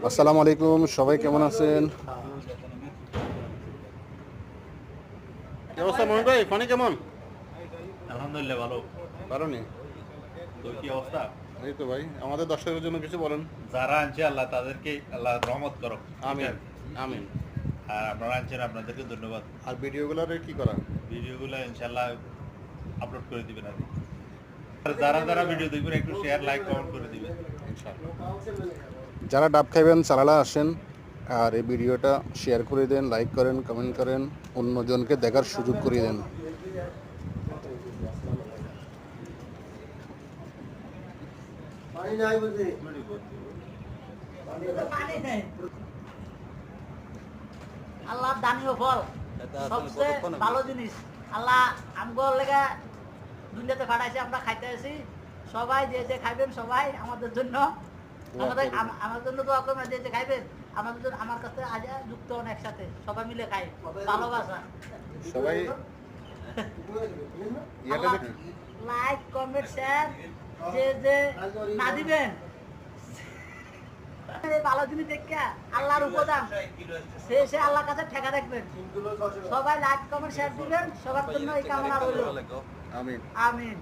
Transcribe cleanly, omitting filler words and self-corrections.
আসসালামু আলাইকুম, সবাই কেমন আছেন? কি অবস্থা মনির ভাই? পানি কেমন? আলহামদুলিল্লাহ ভালো। ভালো নেই। তোর কি অবস্থা? এই তো ভাই, আমাদের দর্শকের জন্য কিছু বলেন। যারা আনছে আল্লাহ তাদেরকে আল্লাহ রহমত করো। আমিন, আমিন। আর আপনারা আনছেন আপনাদেরকে ধন্যবাদ। আর ভিডিওগুলোর কি করা? ভিডিওগুলো ইনশাল্লাহ আপলোড করে দিবেন আর কি। আর যারা যারা ভিডিও দেখবেন একটু শেয়ার লাইক কমেন্ট করে দিবেন। ইনশাআল্লাহ। যারা ডাব খাইবেন চালালা আসেন, আর এই ভিডিওটা শেয়ার করে দেন, লাইক করেন, কমেন্ট করেন, অন্যজনকে দেখার সুযোগ করে দেন। আল্লাহ দানীয় ফল সবচেয়ে ভালো জিনিস। আল্লাহ আমগোর লেগে দুনিয়াতে পাঠাইছে, আমরা খাইতে আছি। সবাই যে যে খাইবেন সবাই আমাদের জন্য আমার জন্য দোয়া করবেন। যে যে খাইবেন আমাদের জন্য, আমার কাছে আজ যুক্ত হন, একসাথে সবাই মিলে খাই, ভালোবাসা। সবাই লাইক কমেন্ট শেয়ার যে যে না দিবেন ভালো জিনিস দেখা আল্লাহর উপদান সে আল্লাহর কাছে ঠেকা রাখবেন। সবাই লাইক কমেন্ট শেয়ার দিবেন, সবার জন্য এই কামনা রইল। আমিন। আমিন।